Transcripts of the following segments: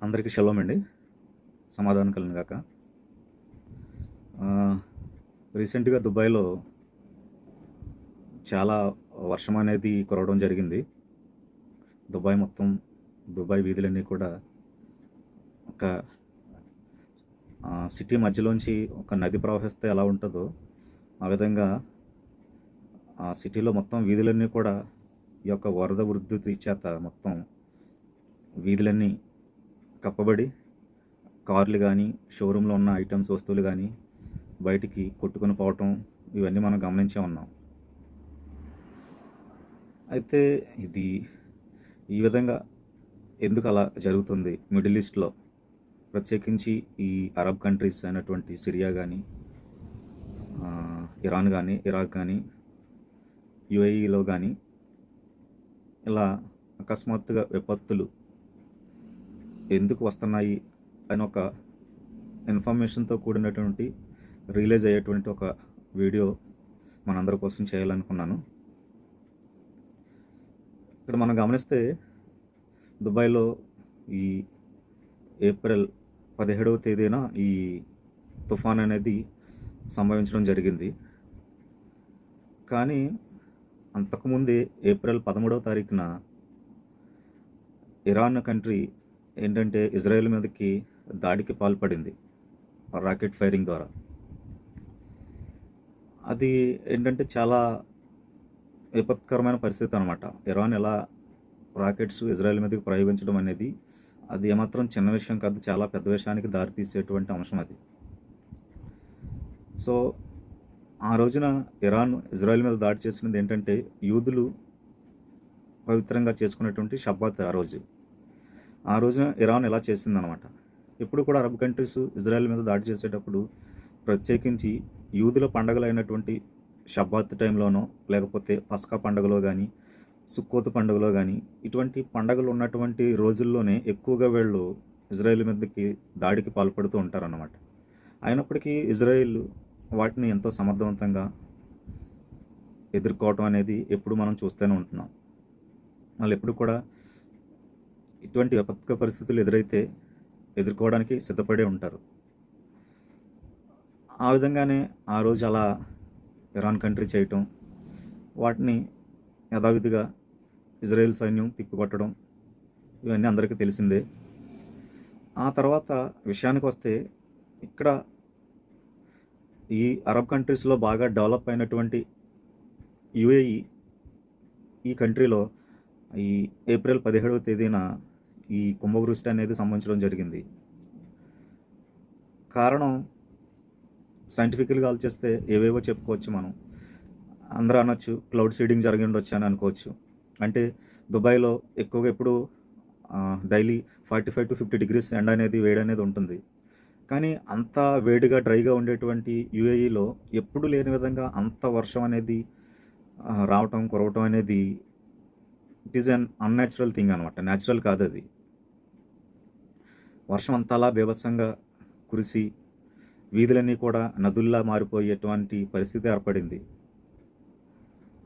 అందరికీ షలోం అండి. సమాధానం కలుగును గాక. రీసెంట్‌గా దుబాయ్‌లో చాలా వర్షం అనేది కురవడం జరిగింది. దుబాయ్ వీధులన్నీ కూడా ఒక సిటీ మధ్యలోంచి ఒక నది ప్రవహిస్తే ఎలా ఉంటుందో, ఆ విధంగా ఆ సిటీలో మొత్తం వీధులన్నీ కూడా ఈ యొక్క వరద ఉధృతి చేత మొత్తం వీధులన్నీ కప్పబడి, కార్లు కానీ, షోరూంలో ఉన్న వస్తువులు కానీ బయటికి కొట్టుకొని పోవటం ఇవన్నీ మనం గమనించే ఉన్నాం. అయితే ఇది ఈ విధంగా ఎందుకు అలా జరుగుతుంది మిడిల్ ఈస్ట్లో, ప్రత్యేకించి ఈ అరబ్ కంట్రీస్ అయినటువంటి సిరియా కానీ, ఇరాన్ కానీ, ఇరాక్ కానీ, యుఏఈలో కానీ ఇలా అకస్మాత్తుగా విపత్తులు ఎందుకు వస్తున్నాయి అని ఒక ఇన్ఫర్మేషన్తో కూడినటువంటి రిలీజ్ అయ్యేటువంటి ఒక వీడియో మనందరి కోసం చేయాలనుకున్నాను. ఇక్కడ మనం గమనిస్తే దుబాయ్లో ఈ ఏప్రిల్ 17వ తేదీన ఈ తుఫాన్ అనేది సంభవించడం జరిగింది. కానీ అంతకుముందే ఏప్రిల్ 13వ తారీఖున ఇరాన్ కంట్రీ ఏంటంటే ఇజ్రాయెల్ మీదకి దాడికి పాల్పడింది రాకెట్ ఫైరింగ్ ద్వారా. అది ఏంటంటే చాలా విపత్కరమైన పరిస్థితి అనమాట. ఇరాన్ ఎలా రాకెట్స్ ఇజ్రాయెల్ మీదకి ప్రయోగించడం అనేది అది ఏమాత్రం చిన్న విషయం కాదు, చాలా పెద్ద విషయానికి దారితీసేటువంటి అంశం అది. సో ఆ రోజున ఇరాన్ ఇజ్రాయెల్ మీద దాడి చేసినది ఏంటంటే యూదులు పవిత్రంగా చేసుకునేటువంటి షబ్బాత్. ఆ రోజున ఇరాన్ ఇలా చేసిందనమాట. ఎప్పుడు కూడా అరబ్ కంట్రీస్ ఇజ్రాయెల్ మీద దాడి చేసేటప్పుడు ప్రత్యేకించి యూదుల పండుగలు అయినటువంటి షబ్బాత్ టైంలోనో, లేకపోతే పస్కా పండుగలో కానీ, సుక్కోత్ పండుగలో కానీ, ఇటువంటి పండుగలు ఉన్నటువంటి రోజుల్లోనే ఎక్కువగా వీళ్ళు ఇజ్రాయెల్ మీదకి దాడికి పాల్పడుతూ ఉంటారన్నమాట. అయినప్పటికీ ఇజ్రాయెల్ వాటిని ఎంతో సమర్థవంతంగా ఎదుర్కోవటం అనేది ఎప్పుడు మనం చూస్తూనే ఉంటున్నాం. వాళ్ళు ఎప్పుడు కూడా ఇటువంటి విపత్కర పరిస్థితులు ఎదురైతే ఎదుర్కోవడానికి సిద్ధపడే ఉంటారు. ఆ విధంగానే ఆ రోజు అలా ఇరాన్ కంట్రీ చేయటం, వాటిని యథావిధిగా ఇజ్రాయెల్ సైన్యం తిప్పికొట్టడం ఇవన్నీ అందరికీ తెలిసిందే. ఆ తర్వాత విషయానికి వస్తే, ఇక్కడ ఈ అరబ్ కంట్రీస్లో బాగా డెవలప్ అయినటువంటి యుఏఈ, ఈ కంట్రీలో ఈ ఏప్రిల్ 17వ తేదీన ఈ కుంభవృష్టి అనేది సంభవించడం జరిగింది. కారణం సైంటిఫికల్గా ఆలోచిస్తే ఏవేవో చెప్పుకోవచ్చు. మనం అందరూ అనొచ్చు క్లౌడ్ సీడింగ్ జరిగి ఉండొచ్చు అని అనుకోవచ్చు. అంటే దుబాయ్లో ఎక్కువగా ఎప్పుడు డైలీ 45 to 50 degrees ఎండ అనేది, వేడి అనేది ఉంటుంది. కానీ అంత వేడిగా డ్రైగా ఉండేటువంటి యుఏఈలో ఎప్పుడు లేని విధంగా అంత వర్షం అనేది రావటం, కురవటం అనేది it is un unnatural thing అనమాట. న్యాచురల్ కాదు అది. వర్షం అంతలా బీభత్సంగా కురిసి వీధులన్నీ కూడా నదుల్లా మారిపోయేటువంటి పరిస్థితి ఏర్పడింది.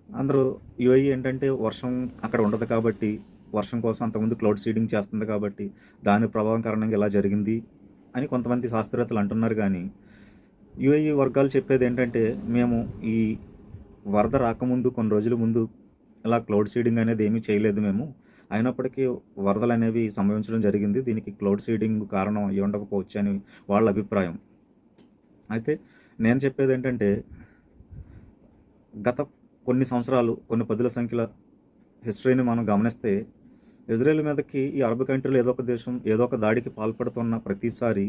అందరూ యుఏఈ ఏంటంటే వర్షం అక్కడ ఉండదు కాబట్టి, వర్షం కోసం అంతకుముందు క్లౌడ్ సీడింగ్ చేస్తుంది కాబట్టి దాని ప్రభావం కారణంగా ఇలా జరిగింది అని కొంతమంది శాస్త్రవేత్తలు అంటున్నారు. కానీ యుఏఈ వర్గాలు చెప్పేది ఏంటంటే, మేము ఈ వరద రాకముందు కొన్ని రోజుల ముందు ఇలా క్లౌడ్ సీడింగ్ అనేది ఏమీ చేయలేదు మేము, అయినప్పటికీ వరదలు అనేవి సంభవించడం జరిగింది, దీనికి క్లౌడ్ సీడింగ్ కారణం అయ్యి ఉండకపోవచ్చు అని వాళ్ళ అభిప్రాయం. అయితే నేను చెప్పేది ఏంటంటే, గత కొన్ని సంవత్సరాలు, కొన్ని పదుల సంఖ్యల హిస్టరీని మనం గమనిస్తే, ఇజ్రాయెల్ మీదకి ఈ అరబ్ కంట్రీలో ఏదో ఒక దేశం ఏదో ఒక దాడికి పాల్పడుతున్న ప్రతిసారి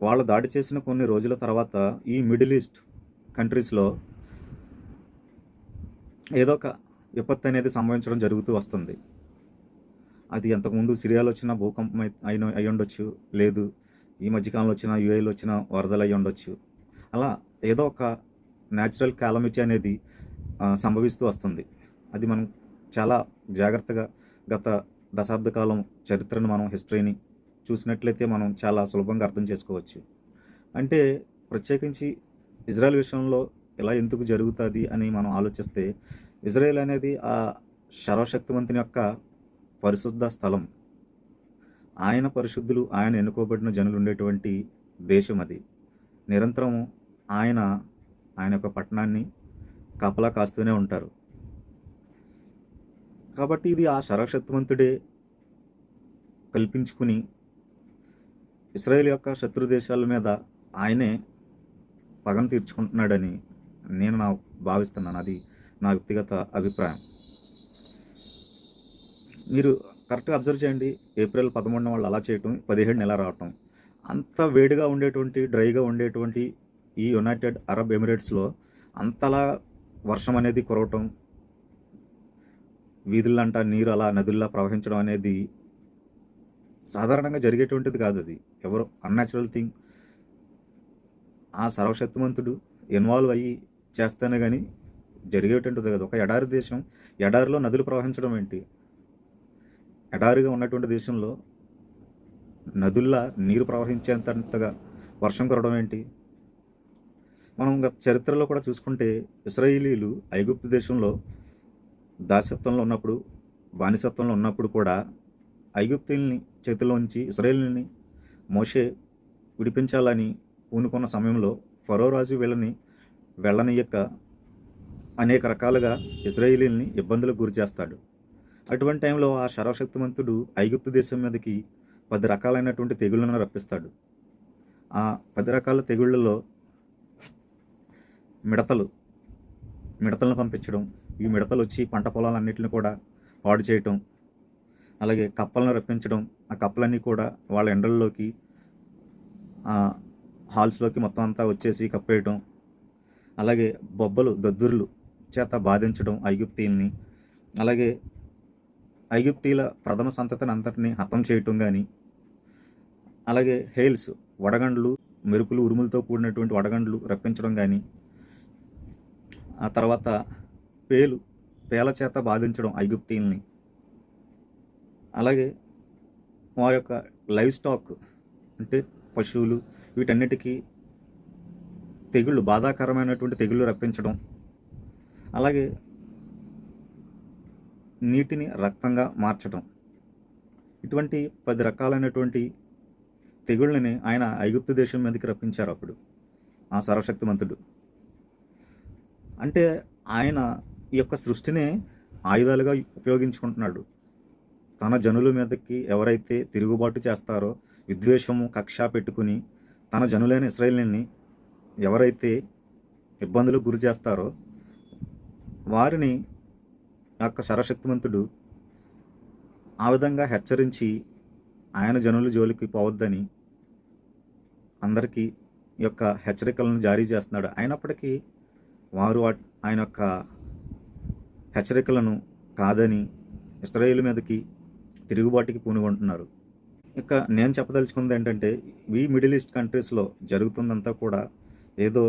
వాళ్ళు దాడి చేసిన కొన్ని రోజుల తర్వాత ఈ మిడిల్ ఈస్ట్ కంట్రీస్లో ఏదో ఒక విపత్తు అనేది సంభవించడం జరుగుతూ వస్తుంది. అది అంతకుముందు సిరియాలో వచ్చిన భూకంపం అయి ఉండొచ్చు, లేదు ఈ మధ్యకాలంలో వచ్చిన యుఏఈలో వచ్చిన వరదలు అయి ఉండొచ్చు. అలా ఏదో ఒక న్యాచురల్ క్యాలమిటీ అనేది సంభవిస్తూ వస్తుంది. అది మనం చాలా జాగ్రత్తగా గత దశాబ్ద కాలం చరిత్రను, మనం హిస్టరీని చూసినట్లయితే మనం చాలా సులభంగా అర్థం చేసుకోవచ్చు. అంటే ప్రత్యేకించి ఇజ్రాయెల్ విషయంలో ఇలా ఎందుకు జరుగుతుంది అని మనం ఆలోచిస్తే, ఇజ్రాయెల్ అనేది ఆ సర్వశక్తివంతుని యొక్క పరిశుద్ధ స్థలం. ఆయన పరిశుద్ధులు, ఆయన ఎన్నుకోబడిన జనులు ఉండేటువంటి దేశం అది. నిరంతరం ఆయన ఆయన యొక్క పట్టణాన్ని కాపలా కాస్తూనే ఉంటారు. కాబట్టి ఇది ఆ సర్వశక్తిమంతుడే కల్పించుకుని ఇశ్రాయేల్ యొక్క శత్రు దేశాల మీద ఆయనే పగను తీర్చుకుంటున్నాడని నేను భావిస్తున్నాను. అది నా వ్యక్తిగత అభిప్రాయం. మీరు కరెక్ట్గా అబ్జర్వ్ చేయండి. ఏప్రిల్ 13 వాళ్ళు అలా చేయటం, 17 ఇలా రావటం. అంత వేడిగా ఉండేటువంటి, డ్రైగా ఉండేటువంటి ఈ యునైటెడ్ అరబ్ ఎమిరేట్స్లో అంతలా వర్షం అనేది కురవటం, వీధులంట నీరు అలా నదుల్లా ప్రవహించడం అనేది సాధారణంగా జరిగేటువంటిది కాదు. అది ఎవరో అన్యాచురల్ థింగ్. ఆ సర్వశక్తిమంతుడు ఇన్వాల్వ్ అయ్యి చేస్తేనే కానీ జరిగేటువంటిది కాదు. ఒక ఎడారి దేశం, ఎడారిలో నదులు ప్రవహించడం ఏంటి? ఎడారిగా ఉన్నటువంటి దేశంలో నదుల్లా నీరు ప్రవహించేంతగా వర్షం కురవడం ఏంటి? మనం గత చరిత్రలో కూడా చూసుకుంటే ఇశ్రాయేలీలు ఐగుప్తు దేశంలో దాసత్వంలో ఉన్నప్పుడు, బానిసత్వంలో ఉన్నప్పుడు కూడా ఐగుప్తీయుల్ని చేతిలోంచి ఇశ్రాయేలీని మోషే విడిపించాలని పూనుకున్న సమయంలో ఫరో రాజు వీళ్ళని వెళ్ళనియక అనేక రకాలుగా ఇశ్రాయేలీల్ని ఇబ్బందులకు గురి చేస్తాడు. అటువంటి టైంలో ఆ సర్వశక్తిమంతుడు ఐగుప్తు దేశం మీదకి 10 రకాలైనటువంటి తెగుళ్లను రప్పిస్తాడు. ఆ 10 రకాల తెగుళ్లలో మిడతలను పంపించడం, ఈ మిడతలు వచ్చి పంట పొలాలన్నింటిని కూడా పాడు చేయటం, అలాగే కప్పలను రప్పించడం, ఆ కప్పలన్నీ కూడా వాళ్ళ ఎండల్లోకి హాల్స్లోకి మొత్తం అంతా వచ్చేసి కప్పేయటం, అలాగే బొబ్బలు దద్దుర్లు చేత బాధించడం ఐగుప్తీయుల్ని, అలాగే ఐగుప్తీయుల ప్రథమ సంతతిని అంతటిని హతం చేయటం కానీ, అలాగే హెయిల్స్ వడగండ్లు, మెరుపులు ఉరుములతో కూడినటువంటి వడగండ్లు రప్పించడం కానీ, ఆ తర్వాత పేల చేత బాధించడం ఐగుప్తీయుల్ని, అలాగే వారి యొక్క లైవ్ స్టాక్ అంటే పశువులు వీటన్నిటికీ తెగుళ్ళు, బాధాకరమైనటువంటి తెగుళ్ళు రప్పించడం, అలాగే నీటిని రక్తంగా మార్చడం, ఇటువంటి 10 రకాలైనటువంటి తెగుళ్ళని ఆయన ఐగుప్తు దేశం మీదకి రప్పించారు అప్పుడు ఆ సర్వశక్తిమంతుడు. అంటే ఆయన ఈ యొక్క సృష్టిని ఆయుధాలుగా ఉపయోగించుకుంటున్నాడు. తన జనుల మీదకి ఎవరైతే తిరుగుబాటు చేస్తారో, విద్వేషము కక్ష పెట్టుకుని తన జనులైన ఇశ్రాయేలుని ఎవరైతే ఇబ్బందులకు గురి చేస్తారో వారిని యొక్క సర్వశక్తిమంతుడు ఆ విధంగా హెచ్చరించి ఆయన జనుల జోలికి పోవద్దని అందరికీ ఈ యొక్క హెచ్చరికలను జారీ చేస్తున్నాడు. అయినప్పటికీ వారు ఆయన యొక్క హెచ్చరికలను కాదని ఇశ్రాయేలు మీదకి తిరుగుబాటుకి పూనుకుంటున్నారు. ఇక నేను చెప్పదలుచుకుంది ఏంటంటే, ఈ మిడిల్ ఈస్ట్ కంట్రీస్లో జరుగుతుందంతా కూడా ఏదో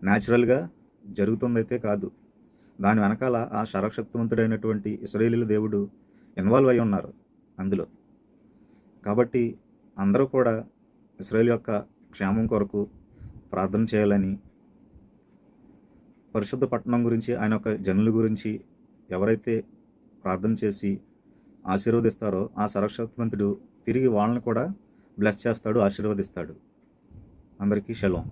న్యాచురల్గా జరుగుతుందైతే కాదు. దాని వెనకాల ఆ సర్వశక్తివంతుడైనటువంటి ఇశ్రాయేలీల దేవుడు ఇన్వాల్వ్ అయి ఉన్నారు అందులో. కాబట్టి అందరూ కూడా ఇశ్రాయేలు యొక్క క్షేమం కొరకు ప్రార్థన చేయాలని, పరిశుద్ధ పట్టణం గురించి, ఆయన యొక్క జనుల గురించి ఎవరైతే ప్రార్థన చేసి ఆశీర్వదిస్తారో ఆ సర్వశక్తివంతుడు తిరిగి వాళ్ళని కూడా బ్లెస్ చేస్తాడు, ఆశీర్వదిస్తాడు. అందరికీ షలోం.